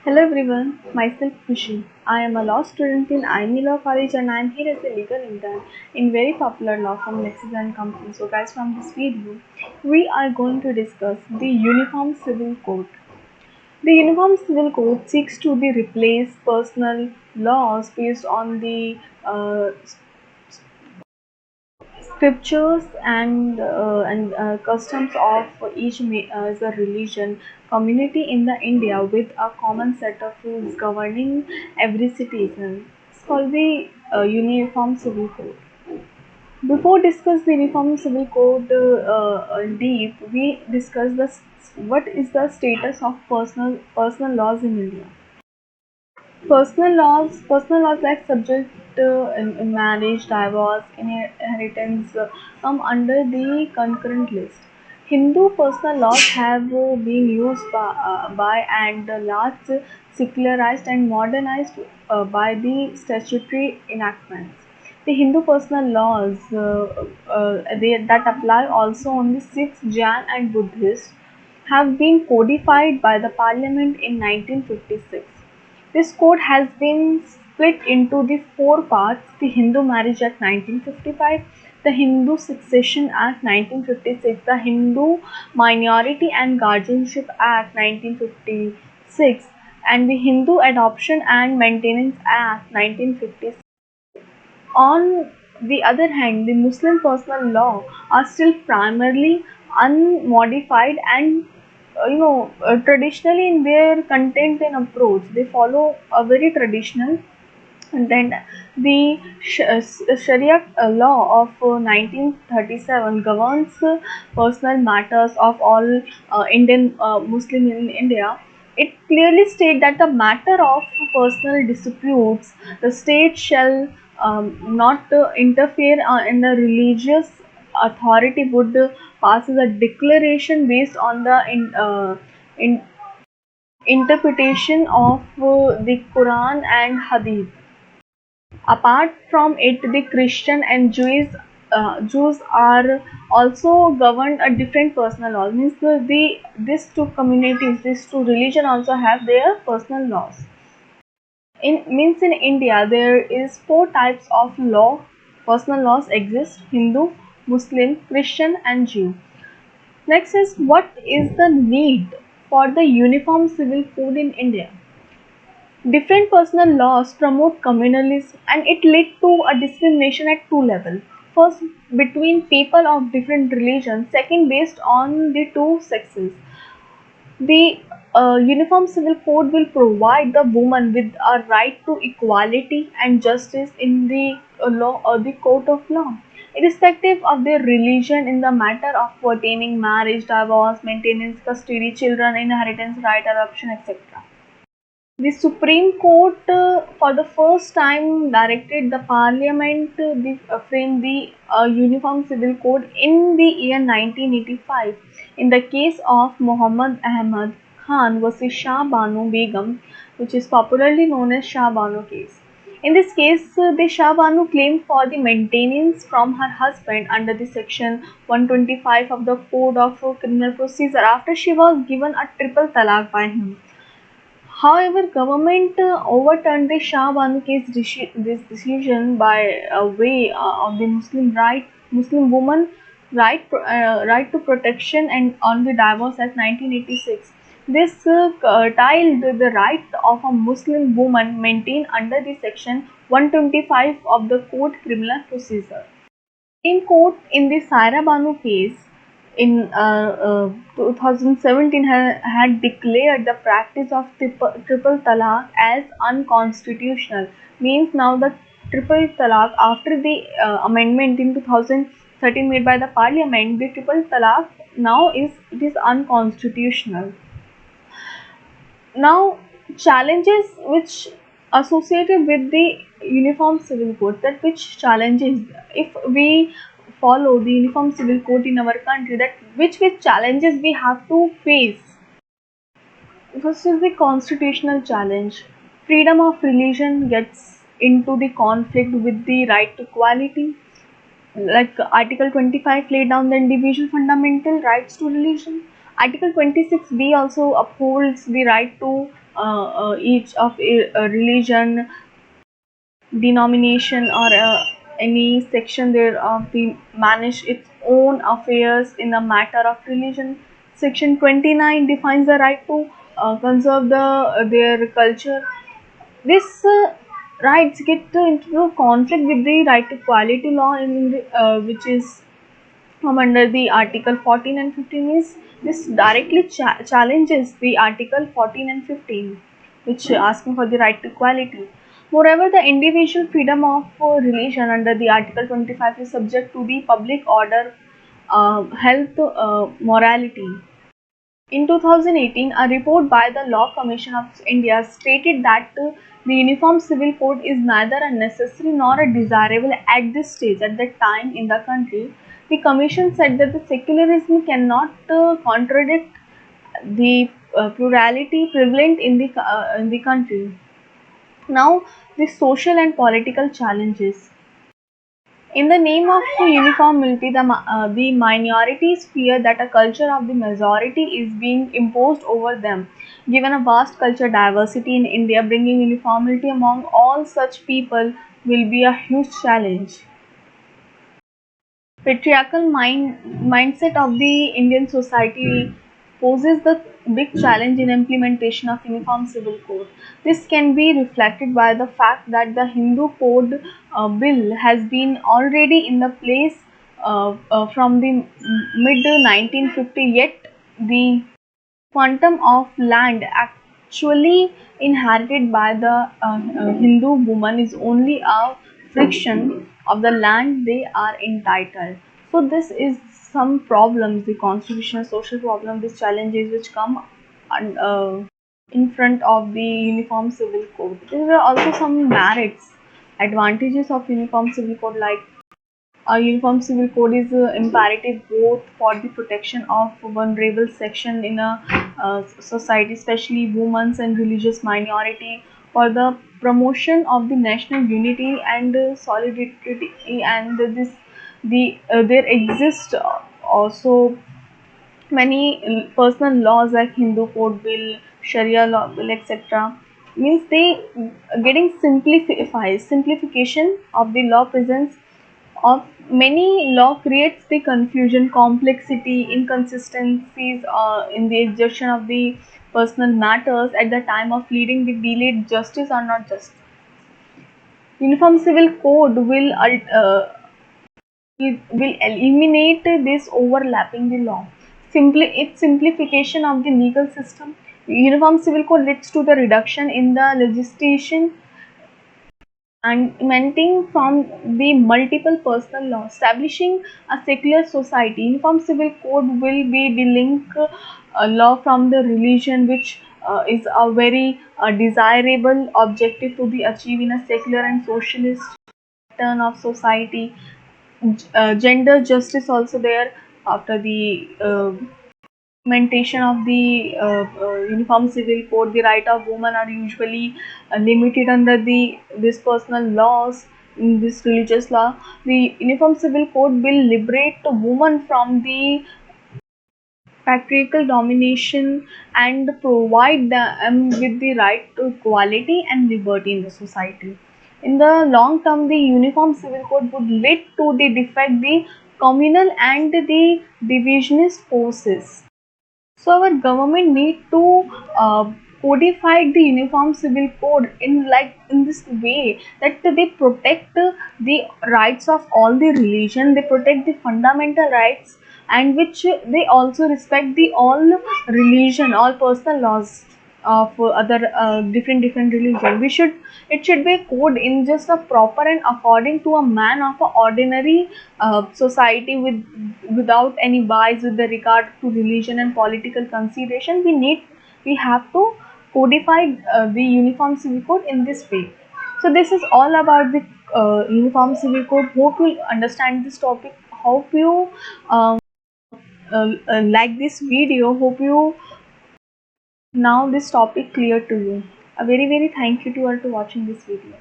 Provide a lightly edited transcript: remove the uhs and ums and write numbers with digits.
Hello everyone, myself Khushi. I am a law student in IME Law College and I am here as a legal intern in very popular law firm Lexis and Company. So guys, from this video, we are going to discuss the Uniform Civil Code. The Uniform Civil Code seeks to be replace personal laws based on the scriptures and customs of each as a religion community in the India with a common set of rules governing every citizen. It's called the Uniform Civil Code. Before discuss the Uniform Civil Code deep, we discuss what is the status of personal laws in India. Personal laws like subject in marriage, divorce, inheritance come under the concurrent list. Hindu personal laws have been used by and last secularized and modernized by the statutory enactments. The Hindu personal laws that apply also on the Sikhs, Jain, and Buddhists have been codified by the Parliament in 1956. This code has been split into the four parts: the Hindu Marriage Act 1955, the Hindu Succession Act 1956, the Hindu Minority and Guardianship Act 1956, and the Hindu Adoption and Maintenance Act 1956. On the other hand, the Muslim personal law are still primarily unmodified and traditionally in their content and approach. They follow a very traditional. And then the Sharia law of 1937 governs personal matters of all Indian Muslim in India. It clearly states that the matter of personal disputes, the state shall not interfere in the religious authority would passes a declaration based on the in interpretation of the Quran and Hadith. Apart from it, the Christian and Jews are also governed a different personal laws. Means these two communities, these two religion also have their personal laws. In India, there is four types of law. Personal laws exist: Hindu, Muslim, Christian, and Jew. Next is, what is the need for the uniform civil code in India? Different personal laws promote communalism and it led to a discrimination at two levels. First, between people of different religions. Second, based on the two sexes. The Uniform Civil Code will provide the woman with a right to equality and justice in the law or the court of law, irrespective of their religion in the matter of pertaining marriage, divorce, maintenance, custody, children, inheritance right, adoption, etc. The Supreme Court, for the first time, directed the Parliament frame the Uniform Civil Code in the year 1985 in the case of Muhammad Ahmad Khan versus Shah Banu Begum, which is popularly known as Shah Banu case. In this case, the Shah Banu claimed for the maintenance from her husband under the section 125 of the Code of Criminal Procedure after she was given a triple talaq by him. However, government overturned the Shah Banu case this decision by way of the Muslim woman right to protection and on the Divorce Act 1986. This curtailed the right of a Muslim woman maintained under the section 125 of the Code Criminal Procedure. Supreme Court in the Saira Banu case in 2017 had declared the practice of triple talaq as unconstitutional. Means now the triple talaq, after the amendment in 2013 made by the parliament, the triple talaq now is unconstitutional. Now, challenges which associated with the Uniform Civil Code, that which challenges, if we follow the Uniform Civil Code in our country, that which challenges we have to face. First is the constitutional challenge. Freedom of religion gets into the conflict with the right to equality. Like Article 25 laid down the individual fundamental rights to religion. Article 26B also upholds the right to each of a religion, denomination, or any section there we manage its own affairs in a matter of religion. Section 29 defines the right to conserve their culture. This rights get into conflict with the right to equality law, which is come under the Article 14 and 15. Is this directly challenges the Article 14 and 15, which asking for the right to equality. Moreover, the individual freedom of religion under the Article 25 is subject to the public order, health, morality. In 2018, a report by the Law Commission of India stated that the Uniform Civil Code is neither a necessary nor a desirable at this stage, at that time in the country. The Commission said that the secularism cannot contradict the plurality prevalent in the country. Now, the social and political challenges. In the name of uniformity, the minorities fear that a culture of the majority is being imposed over them. Given a vast cultural diversity in India, bringing uniformity among all such people will be a huge challenge. Patriarchal mindset of the Indian society poses the big challenge in implementation of uniform civil code. This can be reflected by the fact that the Hindu code bill has been already in the place from the mid 1950, yet the quantum of land actually inherited by the Hindu woman is only a fraction of the land they are entitled. So this is some problems, the constitutional social problem, these challenges which come in front of the uniform civil code. There are also some merits, advantages of uniform civil code, like a uniform civil code is imperative both for the protection of vulnerable section in a society, especially women and religious minority, for the promotion of the national unity and solidarity, and there exist also many personal laws like Hindu code bill, Sharia law bill, etc. Means they getting simplification of the law presents of many law creates the confusion, complexity, inconsistencies in the exertion of the personal matters at the time of leading the delayed justice or not just. Uniform Civil Code will eliminate this overlapping the law. Simply, its simplification of the legal system. Uniform Civil Code leads to the reduction in the legislation and emanating from the multiple personal laws, establishing a secular society. Uniform Civil Code will be the link law from the religion, which is a very desirable objective to be achieved in a secular and socialist turn of society. Gender justice also there after the implementation of the uniform civil code. The right of women are usually limited under the this personal laws in this religious law. The uniform civil code will liberate the woman from the patriarchal domination and provide them with the right to equality and liberty in the society. In the long term, the uniform civil code would lead to the defect the communal and the divisionist forces. So our government need to codify the uniform civil code in this way that they protect the rights of all the religion, they protect the fundamental rights, and which they also respect the all religion, all personal laws of other different religion. It should be a code in just a proper and according to a man of a ordinary society without any bias with the regard to religion and political consideration. We have to codify the uniform civil code in this way. So this is all about the uniform civil code. Hope you understand this topic. Hope you um, like this video. Hope you now this topic clear to you. A very thank you to all to watching this video.